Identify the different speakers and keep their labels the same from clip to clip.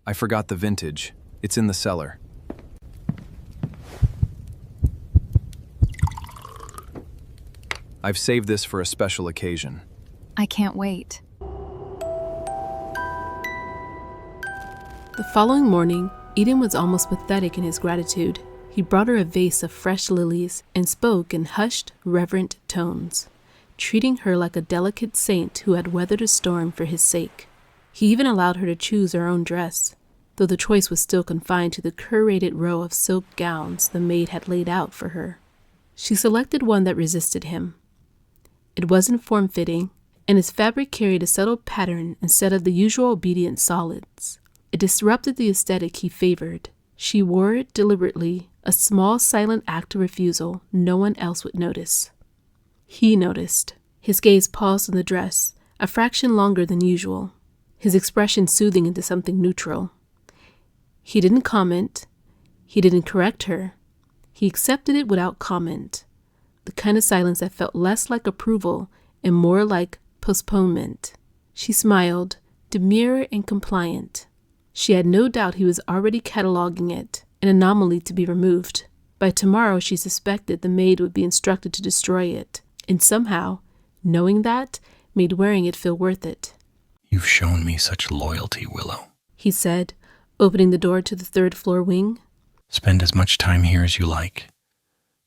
Speaker 1: I forgot the vintage. It's in the cellar. I've saved this for a special occasion.
Speaker 2: I can't wait.
Speaker 3: The following morning, Eden was almost pathetic in his gratitude. He brought her a vase of fresh lilies and spoke in hushed, reverent tones, treating her like a delicate saint who had weathered a storm for his sake. He even allowed her to choose her own dress, though the choice was still confined to the curated row of silk gowns the maid had laid out for her. She selected one that resisted him. It wasn't form-fitting, and its fabric carried a subtle pattern instead of the usual obedient solids. It disrupted the aesthetic he favored. She wore it deliberately, a small silent act of refusal no one else would notice. He noticed. His gaze paused on the dress, a fraction longer than usual, his expression soothing into something neutral. He didn't comment. He didn't correct her. He accepted it without comment, the kind of silence that felt less like approval and more like postponement. She smiled, demure and compliant. She had no doubt he was already cataloging it, an anomaly to be removed. By tomorrow, she suspected the maid would be instructed to destroy it, and somehow, knowing that, made wearing it feel worth it.
Speaker 4: "You've shown me such loyalty, Willow,"
Speaker 3: he said, opening the door to the third-floor wing.
Speaker 4: "Spend as much time here as you like.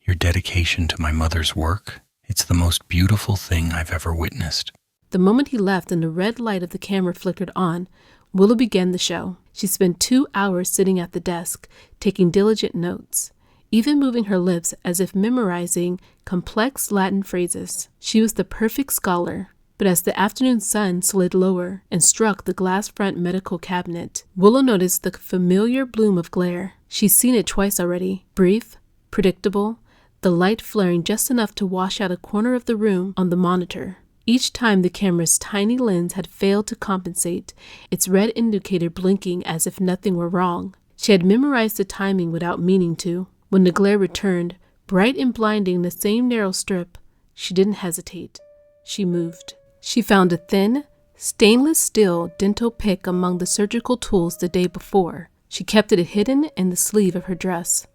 Speaker 4: Your dedication to my mother's work, it's the most beautiful thing I've ever witnessed."
Speaker 3: The moment he left and the red light of the camera flickered on, Willow began the show. She spent 2 hours sitting at the desk, taking diligent notes, even moving her lips as if memorizing complex Latin phrases. She was the perfect scholar. But as the afternoon sun slid lower and struck the glass front medical cabinet, Willow noticed the familiar bloom of glare. She'd seen it twice already, brief, predictable, the light flaring just enough to wash out a corner of the room on the monitor. Each time the camera's tiny lens had failed to compensate, its red indicator blinking as if nothing were wrong. She had memorized the timing without meaning to. When the glare returned, bright and blinding the same narrow strip, she didn't hesitate. She moved. She found a thin, stainless steel dental pick among the surgical tools the day before. She kept it hidden in the sleeve of her dress.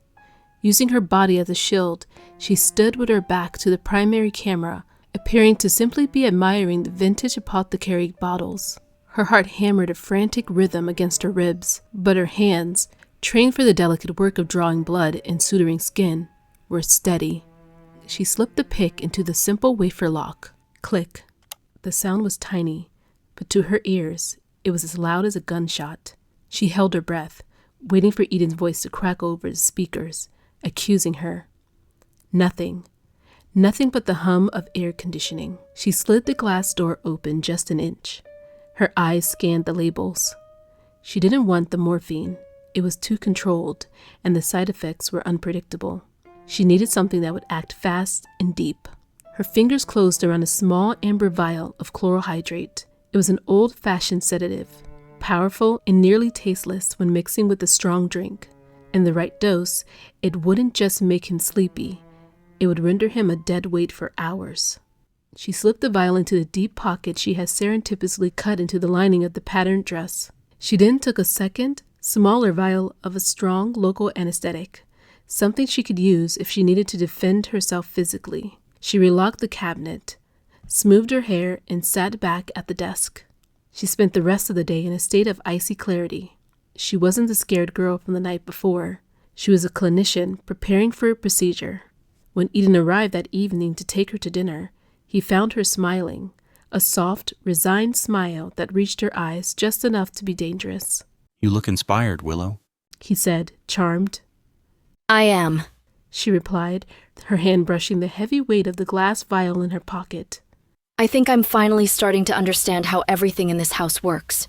Speaker 3: Using her body as a shield, she stood with her back to the primary camera, appearing to simply be admiring the vintage apothecary bottles. Her heart hammered a frantic rhythm against her ribs, but her hands, trained for the delicate work of drawing blood and suturing skin, were steady. She slipped the pick into the simple wafer lock. Click. The sound was tiny, but to her ears, it was as loud as a gunshot. She held her breath, waiting for Eden's voice to crack over the speakers, accusing her. Nothing. Nothing but the hum of air conditioning. She slid the glass door open just an inch. Her eyes scanned the labels. She didn't want the morphine. It was too controlled, and the side effects were unpredictable. She needed something that would act fast and deep. Her fingers closed around a small amber vial of chloral hydrate. It was an old-fashioned sedative, powerful and nearly tasteless when mixing with a strong drink. In the right dose, it wouldn't just make him sleepy. It would render him a dead weight for hours. She slipped the vial into the deep pocket she had surreptitiously cut into the lining of the patterned dress. She then took a second, smaller vial of a strong local anesthetic, something she could use if she needed to defend herself physically. She relocked the cabinet, smoothed her hair, and sat back at the desk. She spent the rest of the day in a state of icy clarity. She wasn't the scared girl from the night before. She was a clinician preparing for a procedure. When Eden arrived that evening to take her to dinner, he found her smiling, a soft, resigned smile that reached her eyes just enough to be dangerous.
Speaker 4: "You look inspired, Willow,"
Speaker 3: he said, charmed.
Speaker 5: "I am,"
Speaker 3: she replied, her hand brushing the heavy weight of the glass vial in her pocket.
Speaker 5: "I think I'm finally starting to understand how everything in this house works."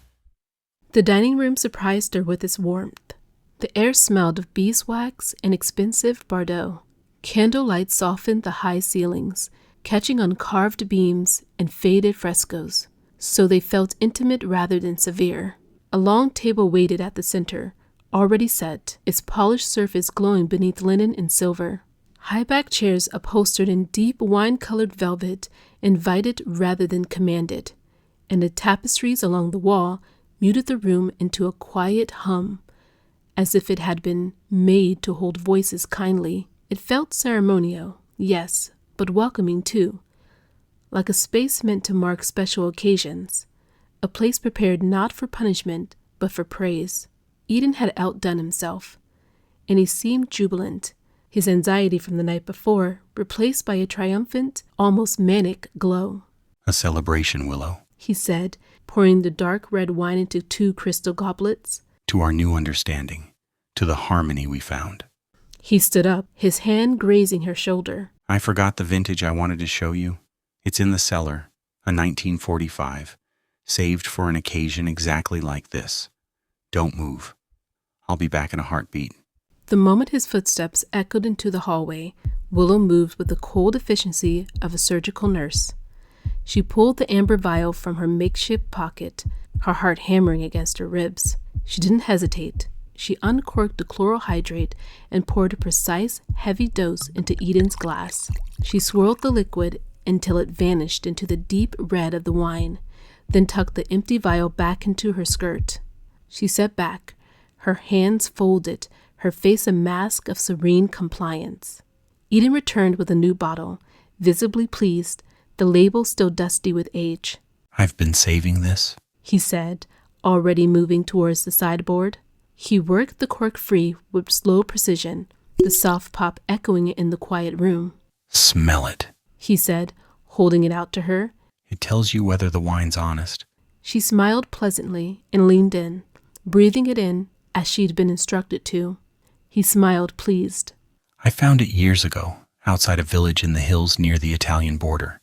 Speaker 3: The dining room surprised her with its warmth. The air smelled of beeswax and expensive Bordeaux. Candlelight softened the high ceilings, catching on carved beams and faded frescoes, so they felt intimate rather than severe. A long table waited at the center, already set, its polished surface glowing beneath linen and silver. High-backed chairs upholstered in deep wine-colored velvet invited rather than commanded, and the tapestries along the wall muted the room into a quiet hum, as if it had been made to hold voices kindly. It felt ceremonial, yes, but welcoming too, like a space meant to mark special occasions, a place prepared not for punishment, but for praise. Eden had outdone himself, and he seemed jubilant, his anxiety from the night before replaced by a triumphant, almost manic glow.
Speaker 4: A celebration, Willow.
Speaker 3: He said, pouring the dark red wine into 2 crystal goblets.
Speaker 4: To our new understanding, to the harmony we found.
Speaker 3: He stood up, his hand grazing her shoulder.
Speaker 4: I forgot the vintage I wanted to show you. It's in the cellar, a 1945, saved for an occasion exactly like this. Don't move. I'll be back in a heartbeat.
Speaker 3: The moment his footsteps echoed into the hallway, Willow moved with the cold efficiency of a surgical nurse. She pulled the amber vial from her makeshift pocket, her heart hammering against her ribs. She didn't hesitate. She uncorked the chloral hydrate and poured a precise, heavy dose into Eden's glass. She swirled the liquid until it vanished into the deep red of the wine, then tucked the empty vial back into her skirt. She sat back, her hands folded, her face a mask of serene compliance. Eden returned with a new bottle, visibly pleased, the label still dusty with age.
Speaker 4: I've been saving this,
Speaker 3: he said, already moving towards the sideboard. He worked the cork free with slow precision, the soft pop echoing in the quiet room.
Speaker 4: Smell it,
Speaker 3: he said, holding it out to her.
Speaker 4: It tells you whether the wine's honest.
Speaker 3: She smiled pleasantly and leaned in, breathing it in as she'd been instructed to. He smiled, pleased.
Speaker 4: I found it years ago, outside a village in the hills near the Italian border.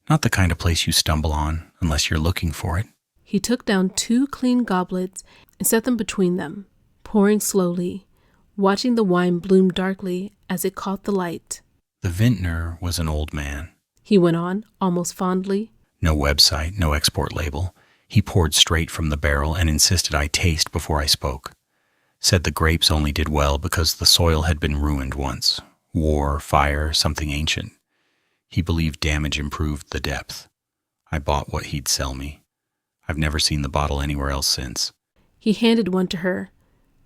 Speaker 4: Not the kind of place you stumble on unless you're looking for it.
Speaker 3: He took down 2 clean goblets and set them between them, pouring slowly, watching the wine bloom darkly as it caught the light.
Speaker 4: The vintner was an old man,
Speaker 3: he went on, almost fondly.
Speaker 4: No website, no export label. He poured straight from the barrel and insisted I taste before I spoke. Said the grapes only did well because the soil had been ruined once. War, fire, something ancient. He believed damage improved the depth. I bought what he'd sell me. I've never seen the bottle anywhere else since.
Speaker 3: He handed one to her,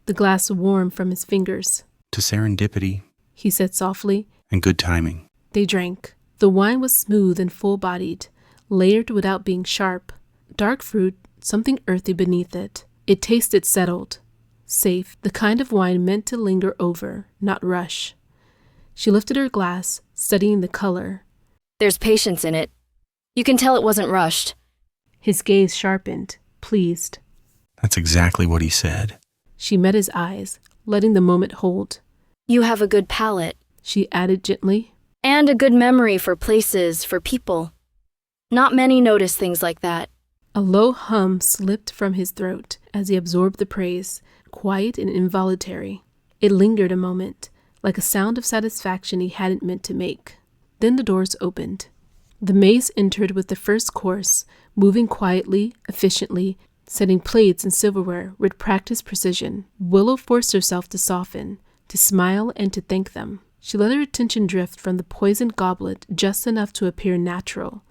Speaker 3: the glass warm from his fingers.
Speaker 4: To serendipity,
Speaker 3: he said softly.
Speaker 4: And good timing.
Speaker 3: They drank. The wine was smooth and full-bodied, layered without being sharp. Dark fruit, something earthy beneath it. It tasted settled, safe, the kind of wine meant to linger over, not rush. She lifted her glass, studying the color.
Speaker 5: There's patience in it. You can tell it wasn't rushed.
Speaker 3: His gaze sharpened, pleased.
Speaker 4: That's exactly what he said.
Speaker 3: She met his eyes, letting the moment hold.
Speaker 5: You have a good palate,
Speaker 3: she added gently.
Speaker 5: And a good memory for places, for people. Not many notice things like that.
Speaker 3: A low hum slipped from his throat as he absorbed the praise, quiet and involuntary. It lingered a moment, like a sound of satisfaction he hadn't meant to make. Then the doors opened. The maids entered with the first course, moving quietly, efficiently, setting plates and silverware with practiced precision. Willow forced herself to soften, to smile and to thank them. She let her attention drift from the poisoned goblet just enough to appear natural,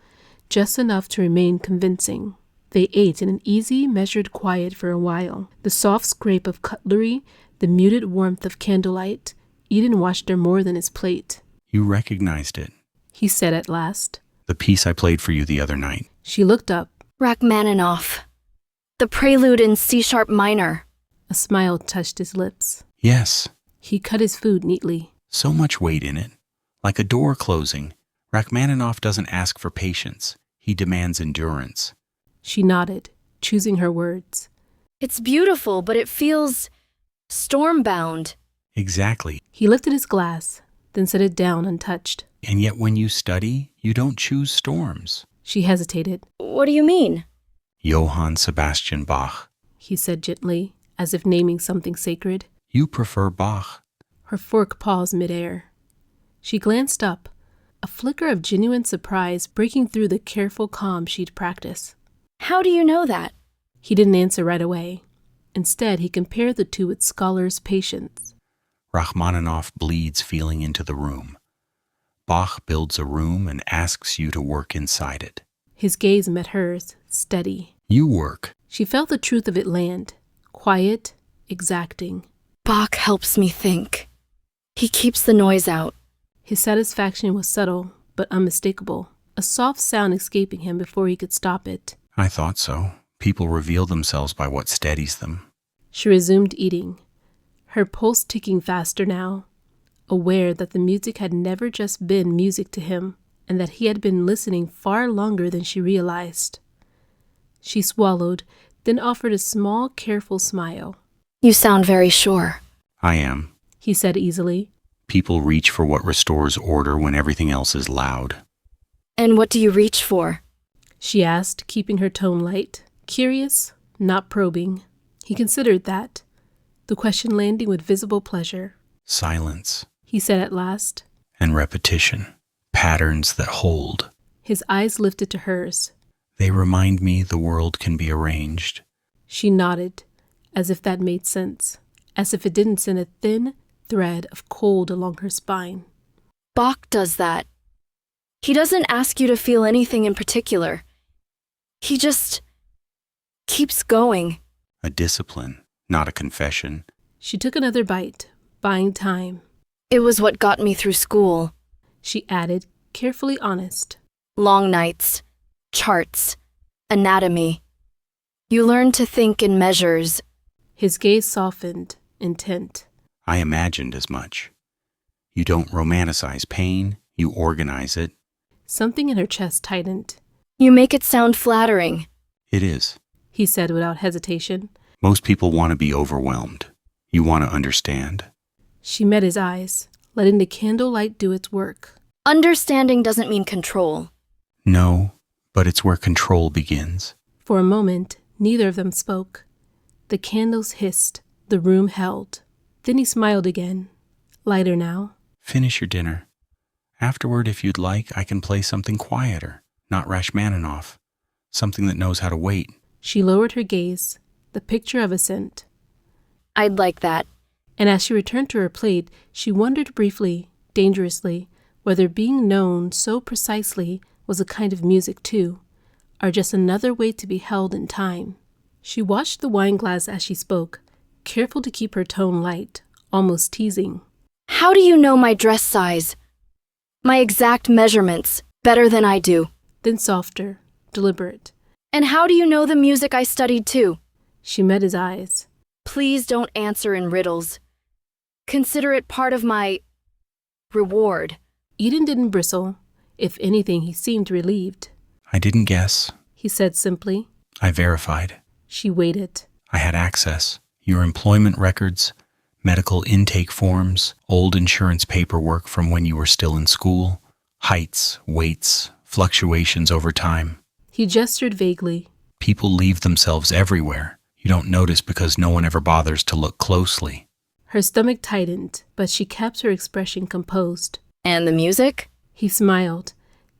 Speaker 3: just enough to remain convincing. They ate in an easy, measured quiet for a while. The soft scrape of cutlery, the muted warmth of candlelight. Eden watched her more than his plate.
Speaker 4: You recognized it,
Speaker 3: he said at last.
Speaker 4: The piece I played for you the other night.
Speaker 3: She looked up.
Speaker 5: Rachmaninoff. The prelude in C-sharp minor.
Speaker 3: A smile touched his lips.
Speaker 4: Yes.
Speaker 3: He cut his food neatly.
Speaker 4: So much weight in it. Like a door closing. Rachmaninoff doesn't ask for patience. He demands endurance.
Speaker 3: She nodded, choosing her words.
Speaker 5: It's beautiful, but it feels storm-bound.
Speaker 4: Exactly.
Speaker 3: He lifted his glass, then set it down untouched.
Speaker 4: And yet when you study, you don't choose storms.
Speaker 3: She hesitated.
Speaker 5: What do you mean?
Speaker 4: Johann Sebastian Bach,
Speaker 3: he said gently, as if naming something sacred.
Speaker 4: You prefer Bach.
Speaker 3: Her fork paused midair. She glanced up, a flicker of genuine surprise breaking through the careful calm she'd practiced.
Speaker 5: How do you know that?
Speaker 3: He didn't answer right away. Instead, he compared the two with scholar's patience.
Speaker 4: Rachmaninoff bleeds feeling into the room. Bach builds a room and asks you to work inside it.
Speaker 3: His gaze met hers, steady.
Speaker 4: You work.
Speaker 3: She felt the truth of it land, quiet, exacting.
Speaker 5: Bach helps me think. He keeps the noise out.
Speaker 3: His satisfaction was subtle, but unmistakable, a soft sound escaping him before he could stop it.
Speaker 4: I thought so. People reveal themselves by what steadies them.
Speaker 3: She resumed eating, her pulse ticking faster now, aware that the music had never just been music to him, and that he had been listening far longer than she realized. She swallowed, then offered a small, careful smile.
Speaker 5: You sound very sure.
Speaker 4: I am,
Speaker 3: he said easily.
Speaker 4: People reach for what restores order when everything else is loud.
Speaker 5: And what do you reach for?
Speaker 3: She asked, keeping her tone light, curious, not probing. He considered that, the question landing with visible pleasure.
Speaker 4: Silence,
Speaker 3: he said at last.
Speaker 4: And repetition, patterns that hold.
Speaker 3: His eyes lifted to hers.
Speaker 4: They remind me the world can be arranged.
Speaker 3: She nodded, as if that made sense, as if it didn't send a thin thread of cold along her spine.
Speaker 5: Bach does that. He doesn't ask you to feel anything in particular. He just keeps going.
Speaker 4: A discipline, not a confession.
Speaker 3: She took another bite, buying time.
Speaker 5: It was what got me through school,
Speaker 3: she added, carefully honest.
Speaker 5: Long nights, charts, anatomy. You learn to think in measures.
Speaker 3: His gaze softened, intent.
Speaker 4: I imagined as much. You don't romanticize pain, you organize it.
Speaker 3: Something in her chest tightened.
Speaker 5: You make it sound flattering.
Speaker 4: It is,
Speaker 3: he said without hesitation.
Speaker 4: Most people want to be overwhelmed. You want to understand.
Speaker 3: She met his eyes, letting the candlelight do its work.
Speaker 5: Understanding doesn't mean control.
Speaker 4: No, but it's where control begins.
Speaker 3: For a moment, neither of them spoke. The candles hissed, the room held. Then he smiled again, lighter now.
Speaker 4: Finish your dinner. Afterward, if you'd like, I can play something quieter, not Rachmaninoff, something that knows how to wait.
Speaker 3: She lowered her gaze, the picture of assent.
Speaker 5: I'd like that.
Speaker 3: And as she returned to her plate, she wondered briefly, dangerously, whether being known so precisely was a kind of music too, or just another way to be held in time. She watched the wine glass as she spoke, careful to keep her tone light, almost teasing.
Speaker 5: How do you know my dress size? My exact measurements, better than I do.
Speaker 3: Then softer, deliberate.
Speaker 5: And how do you know the music I studied too?
Speaker 3: She met his eyes.
Speaker 5: Please don't answer in riddles. Consider it part of my reward.
Speaker 3: Eden didn't bristle. If anything, he seemed relieved.
Speaker 4: I didn't guess,
Speaker 3: he said simply.
Speaker 4: I verified.
Speaker 3: She waited.
Speaker 4: I had access. Your employment records, medical intake forms, old insurance paperwork from when you were still in school, heights, weights, fluctuations over time.
Speaker 3: He gestured vaguely.
Speaker 4: People leave themselves everywhere. You don't notice because no one ever bothers to look closely.
Speaker 3: Her stomach tightened, but she kept her expression composed.
Speaker 5: And the music?
Speaker 3: He smiled.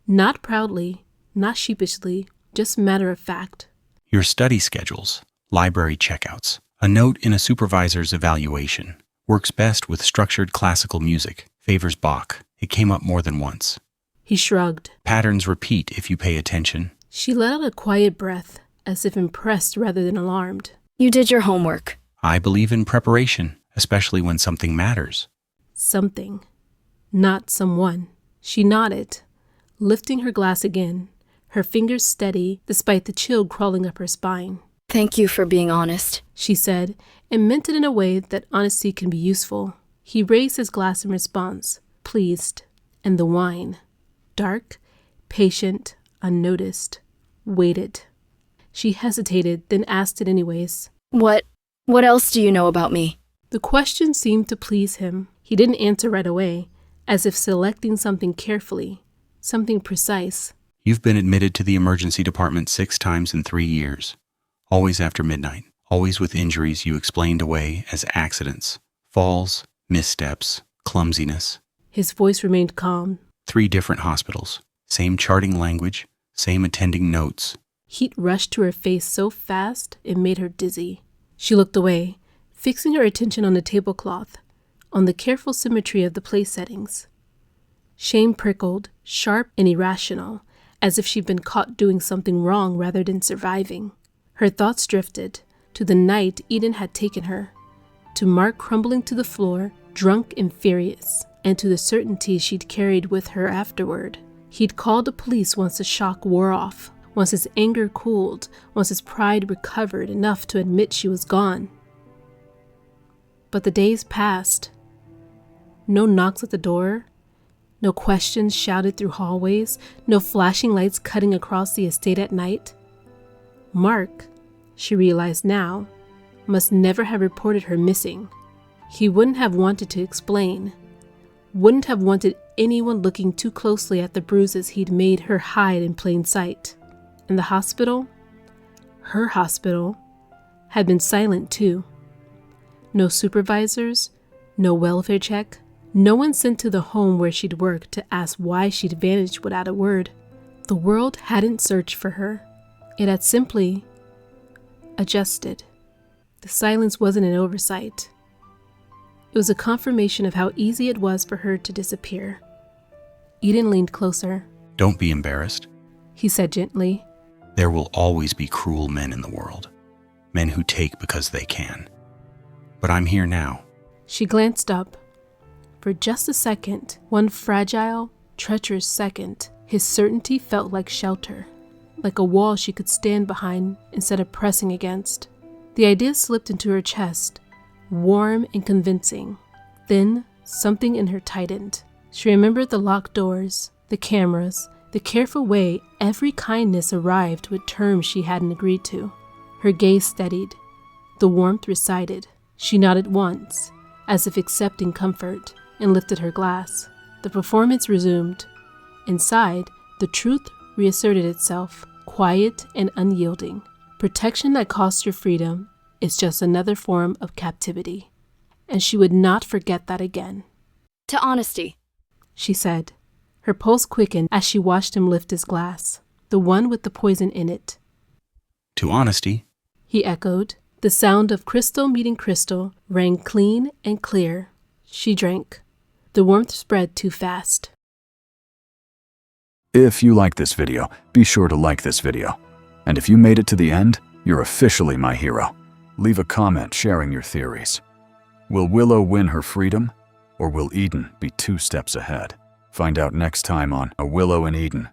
Speaker 3: Not proudly, not sheepishly, just matter of fact.
Speaker 4: Your study schedules, library checkouts, a note in a supervisor's evaluation. Works best with structured classical music. Favors Bach. It came up more than once.
Speaker 3: He shrugged.
Speaker 4: Patterns repeat if you pay attention.
Speaker 3: She let out a quiet breath, as if impressed rather than alarmed.
Speaker 5: You did your homework.
Speaker 4: I believe in preparation, especially when something matters.
Speaker 3: Something. Not someone. She nodded, lifting her glass again, her fingers steady despite the chill crawling up her spine.
Speaker 5: Thank you for being honest,
Speaker 3: she said, and meant it in a way that honesty can be useful. He raised his glass in response, pleased, and the wine, dark, patient, unnoticed, waited. She hesitated, then asked it anyways.
Speaker 5: What else do you know about me?
Speaker 3: The question seemed to please him. He didn't answer right away, as if selecting something carefully, something precise.
Speaker 4: You've been admitted to the emergency department 6 times in 3 years. Always after midnight. Always with injuries you explained away as accidents. Falls, missteps, clumsiness.
Speaker 3: His voice remained calm.
Speaker 4: 3 different hospitals. Same charting language, same attending notes.
Speaker 3: Heat rushed to her face so fast it made her dizzy. She looked away, fixing her attention on the tablecloth, on the careful symmetry of the place settings. Shame prickled, sharp and irrational, as if she'd been caught doing something wrong rather than surviving. Her thoughts drifted to the night Eden had taken her, to Mark crumbling to the floor, drunk and furious, and to the certainty she'd carried with her afterward. He'd called the police once the shock wore off, once his anger cooled, once his pride recovered enough to admit she was gone. But the days passed. No knocks at the door, no questions shouted through hallways, no flashing lights cutting across the estate at night. Mark, she realized now, must never have reported her missing. He wouldn't have wanted to explain, wouldn't have wanted anyone looking too closely at the bruises he'd made her hide in plain sight. And the hospital, her hospital, had been silent too. No supervisors, no welfare check, no one sent to the home where she'd worked to ask why she'd vanished without a word. The world hadn't searched for her. It had simply adjusted. The silence wasn't an oversight. It was a confirmation of how easy it was for her to disappear. Eden leaned closer.
Speaker 4: Don't be embarrassed.
Speaker 3: He said gently.
Speaker 4: There will always be cruel men in the world. Men who take because they can. But I'm here now.
Speaker 3: She glanced up. For just a second, one fragile, treacherous second, his certainty felt like shelter, like a wall she could stand behind instead of pressing against. The idea slipped into her chest, warm and convincing. Then, something in her tightened. She remembered the locked doors, the cameras, the careful way every kindness arrived with terms she hadn't agreed to. Her gaze steadied. The warmth receded. She nodded once, as if accepting comfort, and lifted her glass. The performance resumed. Inside, the truth reasserted itself, quiet and unyielding. Protection that costs your freedom is just another form of captivity. And she would not forget that again.
Speaker 5: To honesty,
Speaker 3: She said. Her pulse quickened as she watched him lift his glass, the one with the poison in it.
Speaker 4: To honesty,
Speaker 3: He echoed. The sound of crystal meeting crystal rang clean and clear. She drank. The warmth spread too fast.
Speaker 2: If you like this video, be sure to like this video. And if you made it to the end, you're officially my hero. Leave a comment sharing your theories. Will Willow win her freedom, or will Eden be 2 steps ahead? Find out next time on A Willow in Eden.